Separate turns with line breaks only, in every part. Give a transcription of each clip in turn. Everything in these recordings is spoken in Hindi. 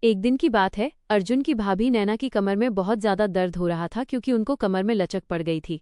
एक दिन की बात है, अर्जुन की भाभी नैना की कमर में बहुत ज्यादा दर्द हो रहा था क्योंकि उनको कमर में लचक पड़ गई थी।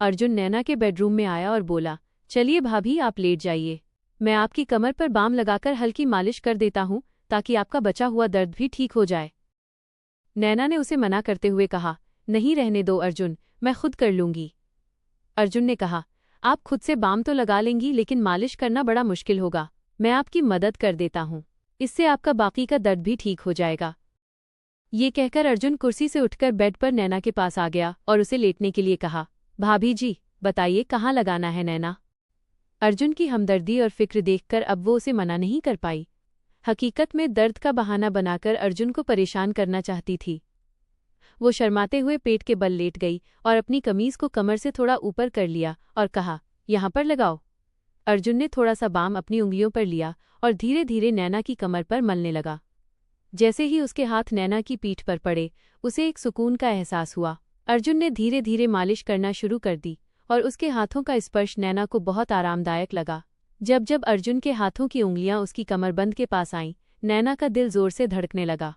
अर्जुन नैना के बेडरूम में आया और बोला, चलिए भाभी आप लेट जाइए, मैं आपकी कमर पर बाम लगाकर हल्की मालिश कर देता हूँ ताकि आपका बचा हुआ दर्द भी ठीक हो जाए। नैना ने उसे मना करते हुए कहा, नहीं रहने दो अर्जुन, मैं खुद कर लूंगी। अर्जुन ने कहा, आप खुद से बाम तो लगा लेंगी लेकिन मालिश करना बड़ा मुश्किल होगा, मैं आपकी मदद कर देता हूँ, इससे आपका बाकी का दर्द भी ठीक हो जाएगा। ये कहकर अर्जुन कुर्सी से उठकर बेड पर नैना के पास आ गया और उसे लेटने के लिए कहा, भाभी जी बताइए कहाँ लगाना है नैना। अर्जुन की हमदर्दी और फिक्र देखकर अब वो उसे मना नहीं कर पाई। हकीकत में दर्द का बहाना बनाकर अर्जुन को परेशान करना चाहती थी। वो शर्माते हुए पेट के बल लेट गई और अपनी कमीज को कमर से थोड़ा ऊपर कर लिया और कहा, यहाँ पर लगाओ। अर्जुन ने थोड़ा सा बाम अपनी उंगलियों पर लिया और धीरे धीरे नैना की कमर पर मलने लगा। जैसे ही उसके हाथ नैना की पीठ पर पड़े, उसे एक सुकून का एहसास हुआ। अर्जुन ने धीरे धीरे मालिश करना शुरू कर दी और उसके हाथों का स्पर्श नैना को बहुत आरामदायक लगा। जब जब अर्जुन के हाथों की उंगलियां उसकी कमरबंद के पास आईं, नैना का दिल जोर से धड़कने लगा,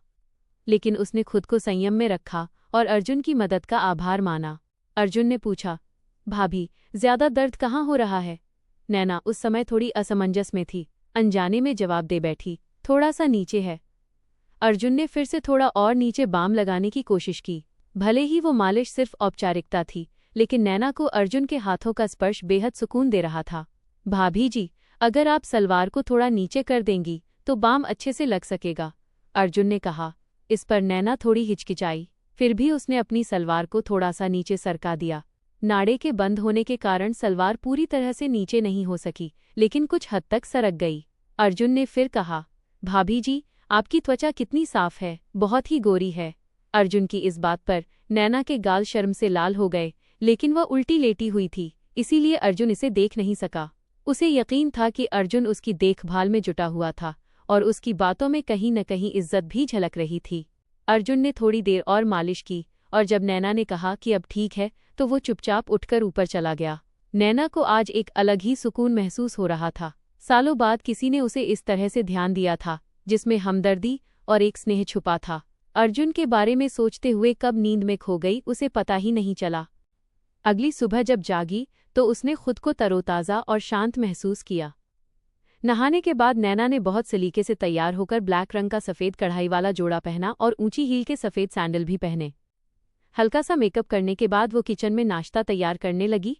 लेकिन उसने खुद को संयम में रखा और अर्जुन की मदद का आभार माना। अर्जुन ने पूछा, भाभी ज्यादा दर्द कहाँ हो रहा है? नैना उस समय थोड़ी असमंजस में थी, अनजाने में जवाब दे बैठी, थोड़ा सा नीचे है। अर्जुन ने फिर से थोड़ा और नीचे बाम लगाने की कोशिश की। भले ही वो मालिश सिर्फ औपचारिकता थी, लेकिन नैना को अर्जुन के हाथों का स्पर्श बेहद सुकून दे रहा था। भाभी जी, अगर आप सलवार को थोड़ा नीचे कर देंगी तो बाम अच्छे से लग सकेगा, अर्जुन ने कहा। इस पर नैना थोड़ी हिचकिचाई, फिर भी उसने अपनी सलवार को थोड़ा सा नीचे सरका दिया। नाड़े के बंद होने के कारण सलवार पूरी तरह से नीचे नहीं हो सकी, लेकिन कुछ हद तक सरक गई। अर्जुन ने फिर कहा, भाभी जी आपकी त्वचा कितनी साफ है, बहुत ही गोरी है। अर्जुन की इस बात पर नैना के गाल शर्म से लाल हो गए, लेकिन वह उल्टी लेटी हुई थी, इसीलिए अर्जुन इसे देख नहीं सका। उसे यकीन था कि अर्जुन उसकी देखभाल में जुटा हुआ था और उसकी बातों में कहीं न कहीं इज्जत भी झलक रही थी। अर्जुन ने थोड़ी देर और मालिश की और जब नैना ने कहा कि अब ठीक है तो वो चुपचाप उठकर ऊपर चला गया। नैना को आज एक अलग ही सुकून महसूस हो रहा था। सालों बाद किसी ने उसे इस तरह से ध्यान दिया था, जिसमें हमदर्दी और एक स्नेह छुपा था। अर्जुन के बारे में सोचते हुए कब नींद में खो गई उसे पता ही नहीं चला। अगली सुबह जब जागी तो उसने खुद को तरोताज़ा और शांत महसूस किया। नहाने के बाद नैना ने बहुत सलीके से तैयार होकर ब्लैक रंग का सफ़ेद कढ़ाई वाला जोड़ा पहना और ऊंची हील के सफ़ेद सैंडल भी पहने। हल्का सा मेकअप करने के बाद वो किचन में नाश्ता तैयार करने लगी।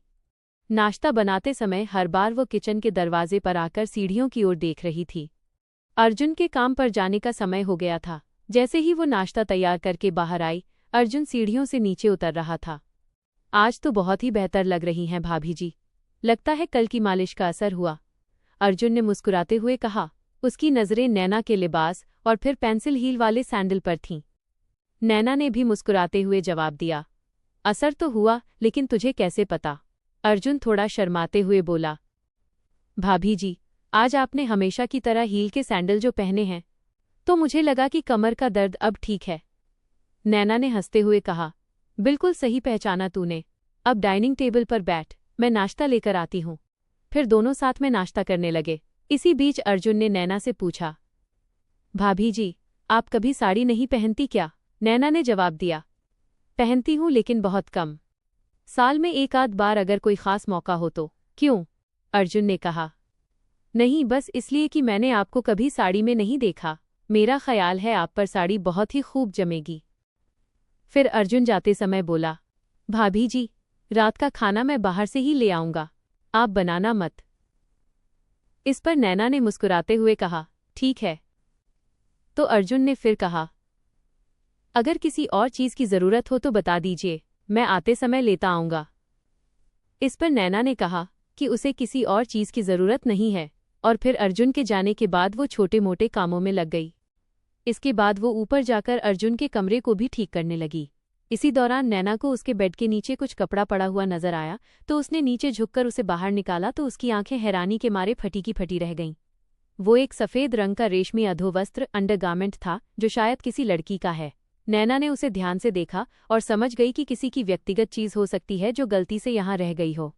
नाश्ता बनाते समय हर बार वो किचन के दरवाजे पर आकर सीढ़ियों की ओर देख रही थी। अर्जुन के काम पर जाने का समय हो गया था। जैसे ही वो नाश्ता तैयार करके बाहर आई, अर्जुन सीढ़ियों से नीचे उतर रहा था। आज तो बहुत ही बेहतर लग रही हैं भाभी जी, लगता है कल की मालिश का असर हुआ, अर्जुन ने मुस्कुराते हुए कहा। उसकी नज़रें नैना के लिबास और फिर पेंसिल हील वाले सैंडल पर थीं। नैना ने भी मुस्कुराते हुए जवाब दिया, असर तो हुआ, लेकिन तुझे कैसे पता? अर्जुन थोड़ा शर्माते हुए बोला, भाभी जी आज आपने हमेशा की तरह हील के सैंडल जो पहने हैं, तो मुझे लगा कि कमर का दर्द अब ठीक है। नैना ने हंसते हुए कहा, बिल्कुल सही पहचाना तूने। अब डाइनिंग टेबल पर बैठ, मैं नाश्ता लेकर आती हूँ। फिर दोनों साथ में नाश्ता करने लगे। इसी बीच अर्जुन ने नैना से पूछा, भाभी जी आप कभी साड़ी नहीं पहनती क्या? नैना ने जवाब दिया, पहनती हूँ लेकिन बहुत कम, साल में एक आध बार अगर कोई खास मौका हो तो। क्यों? अर्जुन ने कहा, नहीं बस इसलिए कि मैंने आपको कभी साड़ी में नहीं देखा, मेरा ख्याल है आप पर साड़ी बहुत ही खूब जमेगी। फिर अर्जुन जाते समय बोला, भाभी जी रात का खाना मैं बाहर से ही ले आऊंगा, आप बनाना मत। इस पर नैना ने मुस्कुराते हुए कहा, ठीक है। तो अर्जुन ने फिर कहा, अगर किसी और चीज की जरूरत हो तो बता दीजिए, मैं आते समय लेता आऊंगा। इस पर नैना ने कहा कि उसे किसी और चीज की जरूरत नहीं है, और फिर अर्जुन के जाने के बाद वो छोटे मोटे कामों में लग गई। इसके बाद वो ऊपर जाकर अर्जुन के कमरे को भी ठीक करने लगी। इसी दौरान नैना को उसके बेड के नीचे कुछ कपड़ा पड़ा हुआ नजर आया, तो उसने नीचे झुककर उसे बाहर निकाला तो उसकी आंखें हैरानी के मारे फटी की फटी रह गईं। वो एक सफ़ेद रंग का रेशमी अधोवस्त्र अंडरगारमेंट था जो शायद किसी लड़की का है। नैना ने उसे ध्यान से देखा और समझ गई कि किसी की व्यक्तिगत चीज हो सकती है जो गलती से यहाँ रह गई हो।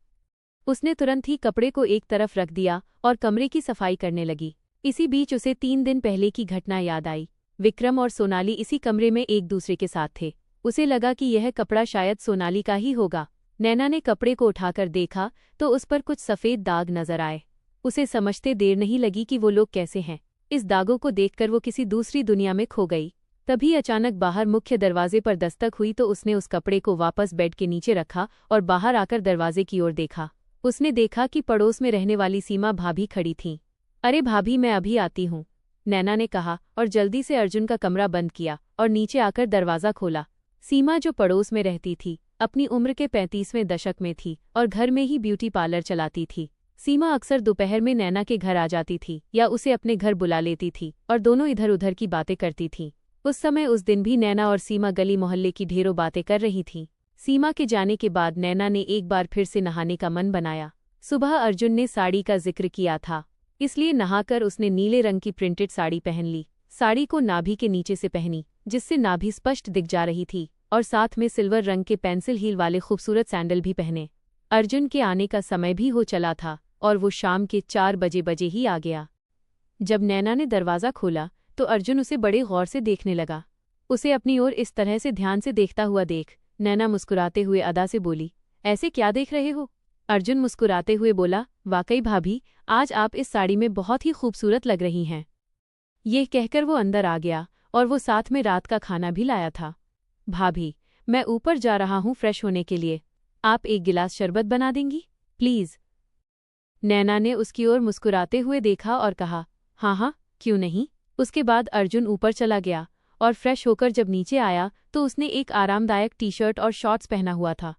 उसने तुरंत ही कपड़े को एक तरफ रख दिया और कमरे की सफाई करने लगी। इसी बीच उसे 3 दिन पहले की घटना याद आई। विक्रम और सोनाली इसी कमरे में एक दूसरे के साथ थे। उसे लगा कि यह कपड़ा शायद सोनाली का ही होगा। नैना ने कपड़े को उठाकर देखा तो उस पर कुछ सफ़ेद दाग नजर आए। उसे समझते देर नहीं लगी कि वो लोग कैसे हैं। इस दागों को देखकर वो किसी दूसरी दुनिया में खो गई। तभी अचानक बाहर मुख्य दरवाजे पर दस्तक हुई तो उसने उस कपड़े को वापस बेड के नीचे रखा और बाहर आकर दरवाजे की ओर देखा। उसने देखा कि पड़ोस में रहने वाली सीमा भाभी खड़ी थीं। अरे भाभी, मैं अभी आती हूँ, नैना ने कहा और जल्दी से अर्जुन का कमरा बंद किया और नीचे आकर दरवाज़ा खोला। सीमा, जो पड़ोस में रहती थी, अपनी उम्र के 35वें दशक में थी और घर में ही ब्यूटी पार्लर चलाती थी। सीमा अक्सर दोपहर में नैना के घर आ जाती थी या उसे अपने घर बुला लेती थी और दोनों इधर उधर की बातें करती थीं। उस समय उस दिन भी नैना और सीमा गली मोहल्ले की ढेरों बातें कर रही थीं। सीमा के जाने के बाद नैना ने एक बार फिर से नहाने का मन बनाया। सुबह अर्जुन ने साड़ी का जिक्र किया था, इसलिए नहाकर उसने नीले रंग की प्रिंटेड साड़ी पहन ली। साड़ी को नाभि के नीचे से पहनी, जिससे नाभि स्पष्ट दिख जा रही थी, और साथ में सिल्वर रंग के पेंसिल हील वाले खूबसूरत सैंडल भी पहने। अर्जुन के आने का समय भी हो चला था और वो शाम के 4 बजे ही आ गया। जब नैना ने दरवाज़ा खोला तो अर्जुन उसे बड़े गौर से देखने लगा। उसे अपनी ओर इस तरह से ध्यान से देखता हुआ देख नैना मुस्कुराते हुए अदा से बोली, ऐसे क्या देख रहे हो? अर्जुन मुस्कुराते हुए बोला, वाकई भाभी, आज आप इस साड़ी में बहुत ही खूबसूरत लग रही हैं। यह कहकर वो अंदर आ गया और वो साथ में रात का खाना भी लाया था। भाभी, मैं ऊपर जा रहा हूँ फ्रेश होने के लिए, आप एक गिलास शरबत बना देंगी प्लीज़? नैना ने उसकी ओर मुस्कुराते हुए देखा और कहा, हाँ हाँ, क्यों नहीं। उसके बाद अर्जुन ऊपर चला गया और फ्रेश होकर जब नीचे आया तो उसने एक आरामदायक टी-शर्ट और शॉर्ट्स पहना हुआ था।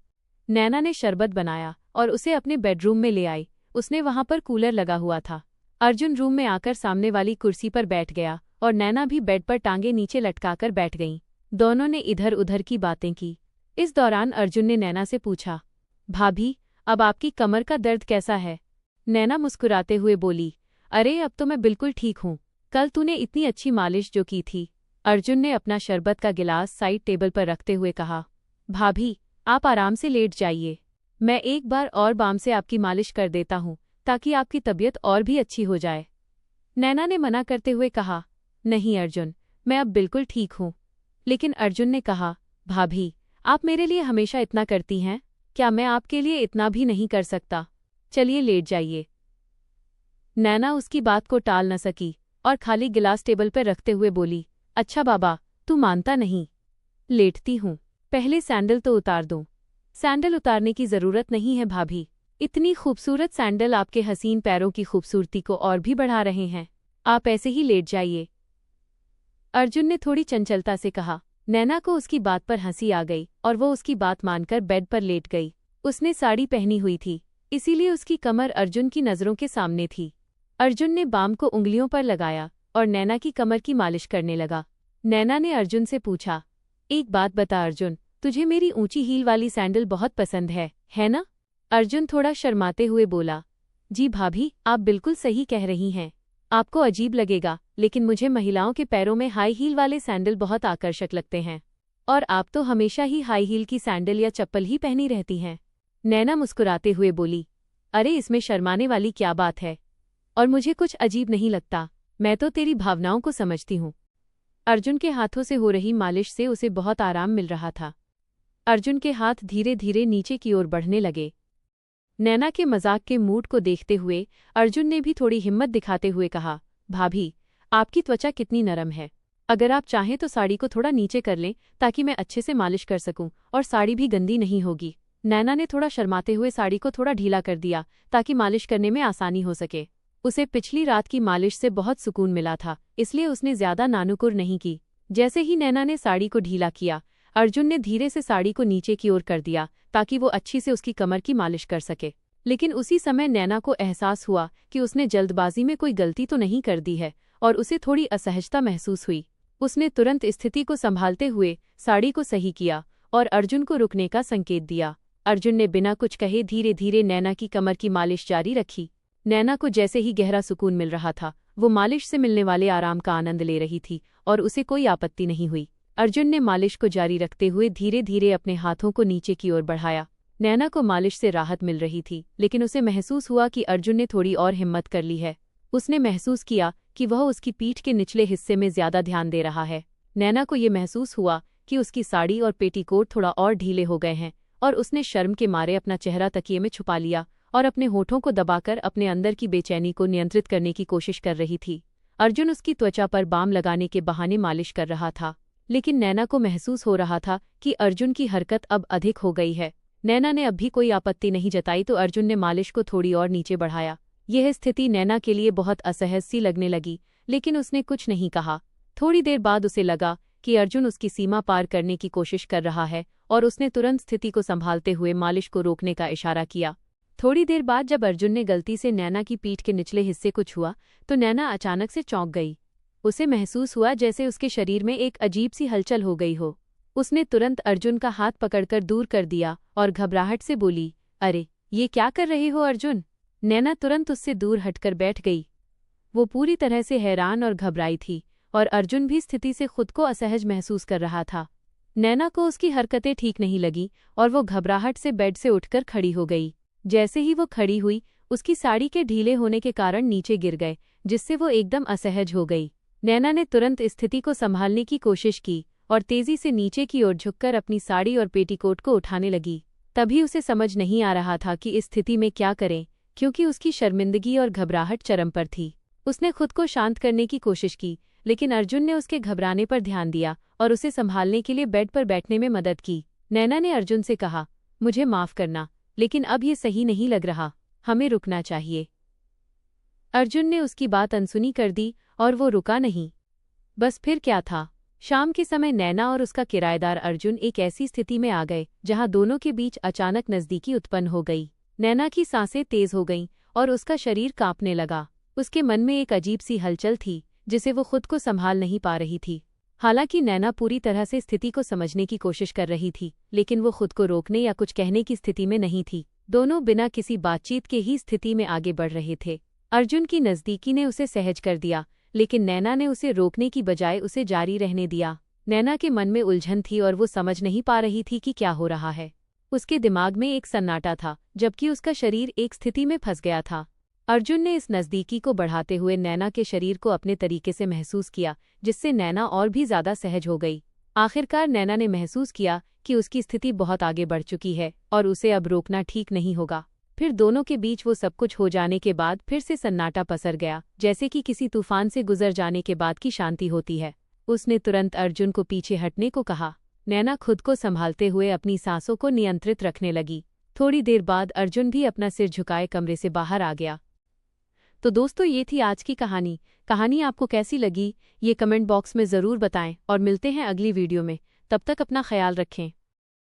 नैना ने शरबत बनाया और उसे अपने बेडरूम में ले आई। उसने वहां पर कूलर लगा हुआ था। अर्जुन रूम में आकर सामने वाली कुर्सी पर बैठ गया और नैना भी बेड पर टांगे नीचे लटकाकर बैठ गईं। दोनों ने इधर उधर की बातें की। इस दौरान अर्जुन ने नैना से पूछा, भाभी, अब आपकी कमर का दर्द कैसा है? नैना मुस्कुराते हुए बोली, अरे अब तो मैं बिल्कुल ठीक हूँ, कल तूने इतनी अच्छी मालिश जो की थी। अर्जुन ने अपना शरबत का गिलास साइड टेबल पर रखते हुए कहा, भाभी, आप आराम से लेट जाइए, मैं एक बार और बाम से आपकी मालिश कर देता हूँ ताकि आपकी तबीयत और भी अच्छी हो जाए। नैना ने मना करते हुए कहा, नहीं अर्जुन, मैं अब बिल्कुल ठीक हूँ। लेकिन अर्जुन ने कहा, भाभी, आप मेरे लिए हमेशा इतना करती हैं, क्या मैं आपके लिए इतना भी नहीं कर सकता? चलिए लेट जाइए। नैना उसकी बात को टाल न सकी और खाली गिलास टेबल पर रखते हुए बोली, अच्छा बाबा, तू मानता नहीं, लेटती हूँ, पहले सैंडल तो उतार दूँ। सैंडल उतारने की ज़रूरत नहीं है भाभी, इतनी खूबसूरत सैंडल आपके हसीन पैरों की खूबसूरती को और भी बढ़ा रहे हैं, आप ऐसे ही लेट जाइए। अर्जुन ने थोड़ी चंचलता से कहा। नैना को उसकी बात पर हंसी आ गई और वो उसकी बात मानकर बेड पर लेट गई। उसने साड़ी पहनी हुई थी, इसीलिए उसकी कमर अर्जुन की नज़रों के सामने थी। अर्जुन ने बाम को उंगलियों पर लगाया और नैना की कमर की मालिश करने लगा। नैना ने अर्जुन से पूछा, एक बात बता अर्जुन, तुझे मेरी ऊंची हील वाली सैंडल बहुत पसंद है ना? अर्जुन थोड़ा शर्माते हुए बोला, जी भाभी, आप बिल्कुल सही कह रही हैं। आपको अजीब लगेगा, लेकिन मुझे महिलाओं के पैरों में हाई हील वाले सैंडल बहुत आकर्षक लगते हैं, और आप तो हमेशा ही हाई हील की सैंडल या चप्पल ही पहनी रहती हैं। नैना मुस्कुराते हुए बोली, अरे इसमें शर्माने वाली क्या बात है, और मुझे कुछ अजीब नहीं लगता, मैं तो तेरी भावनाओं को समझती हूँ। अर्जुन के हाथों से हो रही मालिश से उसे बहुत आराम मिल रहा था। अर्जुन के हाथ धीरे धीरे नीचे की ओर बढ़ने लगे। नैना के मजाक के मूड को देखते हुए अर्जुन ने भी थोड़ी हिम्मत दिखाते हुए कहा, भाभी, आपकी त्वचा कितनी नरम है, अगर आप चाहें तो साड़ी को थोड़ा नीचे कर लें ताकि मैं अच्छे से मालिश कर सकूं और साड़ी भी गंदी नहीं होगी। नैना ने थोड़ा शर्माते हुए साड़ी को थोड़ा ढीला कर दिया ताकि मालिश करने में आसानी हो सके। उसे पिछली रात की मालिश से बहुत सुकून मिला था, इसलिए उसने ज्यादा नानुकुर नहीं की। जैसे ही नैना ने साड़ी को ढीला किया, अर्जुन ने धीरे से साड़ी को नीचे की ओर कर दिया ताकि वो अच्छी से उसकी कमर की मालिश कर सके। लेकिन उसी समय नैना को एहसास हुआ कि उसने जल्दबाजी में कोई गलती तो नहीं कर दी है और उसे थोड़ी असहजता महसूस हुई। उसने तुरंत स्थिति को संभालते हुए साड़ी को सही किया और अर्जुन को रुकने का संकेत दिया। अर्जुन ने बिना कुछ कहे धीरे धीरे नैना की कमर की मालिश जारी रखी। नैना को जैसे ही गहरा सुकून मिल रहा था, वो मालिश से मिलने वाले आराम का आनंद ले रही थी और उसे कोई आपत्ति नहीं हुई। अर्जुन ने मालिश को जारी रखते हुए धीरे धीरे अपने हाथों को नीचे की ओर बढ़ाया। नैना को मालिश से राहत मिल रही थी, लेकिन उसे महसूस हुआ कि अर्जुन ने थोड़ी और हिम्मत कर ली है। उसने महसूस किया कि वह उसकी पीठ के निचले हिस्से में ज्यादा ध्यान दे रहा है। नैना को ये महसूस हुआ कि उसकी साड़ी और पेटीकोट थोड़ा और ढीले हो गए हैं और उसने शर्म के मारे अपना चेहरा तकिए में छुपा लिया और अपने होठों को दबाकर अपने अंदर की बेचैनी को नियंत्रित करने की कोशिश कर रही थी। अर्जुन उसकी त्वचा पर बाम लगाने के बहाने मालिश कर रहा था, लेकिन नैना को महसूस हो रहा था कि अर्जुन की हरकत अब अधिक हो गई है। नैना ने अब भी कोई आपत्ति नहीं जताई तो अर्जुन ने मालिश को थोड़ी और नीचे बढ़ाया। यह स्थिति नैना के लिए बहुत असहज सी लगने लगी, लेकिन उसने कुछ नहीं कहा। थोड़ी देर बाद उसे लगा कि अर्जुन उसकी सीमा पार करने की कोशिश कर रहा है और उसने तुरंत स्थिति को संभालते हुए मालिश को रोकने का इशारा किया। थोड़ी देर बाद जब अर्जुन ने गलती से नैना की पीठ के निचले हिस्से को छुआ तो नैना अचानक से चौंक गई। उसे महसूस हुआ जैसे उसके शरीर में एक अजीब सी हलचल हो गई हो। उसने तुरंत अर्जुन का हाथ पकड़कर दूर कर दिया और घबराहट से बोली, अरे ये क्या कर रहे हो अर्जुन? नैना तुरंत उससे दूर हटकर बैठ गई। वो पूरी तरह से हैरान और घबराई थी और अर्जुन भी स्थिति से खुद को असहज महसूस कर रहा था। नैना को उसकी हरकतें ठीक नहीं लगी और वो घबराहट से बेड से उठकर खड़ी हो गई। जैसे ही वो खड़ी हुई, उसकी साड़ी के ढीले होने के कारण नीचे गिर गए, जिससे वो एकदम असहज हो गई। नैना ने तुरंत स्थिति को संभालने की कोशिश की और तेजी से नीचे की ओर झुककर अपनी साड़ी और पेटीकोट को उठाने लगी। तभी उसे समझ नहीं आ रहा था कि इस स्थिति में क्या करें, क्योंकि उसकी शर्मिंदगी और घबराहट चरम पर थी। उसने खुद को शांत करने की कोशिश की, लेकिन अर्जुन ने उसके घबराने पर ध्यान दिया और उसे संभालने के लिए बेड पर बैठने में मदद की। नैना ने अर्जुन से कहा, मुझे माफ करना, लेकिन अब ये सही नहीं लग रहा, हमें रुकना चाहिए। अर्जुन ने उसकी बात अनसुनी कर दी और वो रुका नहीं। बस फिर क्या था? शाम के समय नैना और उसका किराएदार अर्जुन एक ऐसी स्थिति में आ गए जहां दोनों के बीच अचानक नज़दीकी उत्पन्न हो गई। नैना की सांसें तेज हो गईं और उसका शरीर कांपने लगा। उसके मन में एक अजीब सी हलचल थी जिसे वो खुद को संभाल नहीं पा रही थी। हालांकि नैना पूरी तरह से स्थिति को समझने की कोशिश कर रही थी, लेकिन वो खुद को रोकने या कुछ कहने की स्थिति में नहीं थी। दोनों बिना किसी बातचीत के ही स्थिति में आगे बढ़ रहे थे। अर्जुन की नज़दीकी ने उसे सहज कर दिया, लेकिन नैना ने उसे रोकने की बजाय उसे जारी रहने दिया। नैना के मन में उलझन थी और वो समझ नहीं पा रही थी कि क्या हो रहा है। उसके दिमाग में एक सन्नाटा था, जबकि उसका शरीर एक स्थिति में फंस गया था। अर्जुन ने इस नज़दीकी को बढ़ाते हुए नैना के शरीर को अपने तरीके से महसूस किया, जिससे नैना और भी ज़्यादा सहज हो गई। आखिरकार नैना ने महसूस किया कि उसकी स्थिति बहुत आगे बढ़ चुकी है और उसे अब रोकना ठीक नहीं होगा। फिर दोनों के बीच वो सब कुछ हो जाने के बाद फिर से सन्नाटा पसर गया, जैसे कि किसी तूफान से गुजर जाने के बाद की शांति होती है। उसने तुरंत अर्जुन को पीछे हटने को कहा। नैना खुद को संभालते हुए अपनी सांसों को नियंत्रित रखने लगी। थोड़ी देर बाद अर्जुन भी अपना सिर झुकाए कमरे से बाहर आ गया। तो दोस्तों, ये थी आज की कहानी। कहानी आपको कैसी लगी ये कमेंट बॉक्स में ज़रूर बताएं और मिलते हैं अगली वीडियो में। तब तक अपना ख्याल रखें।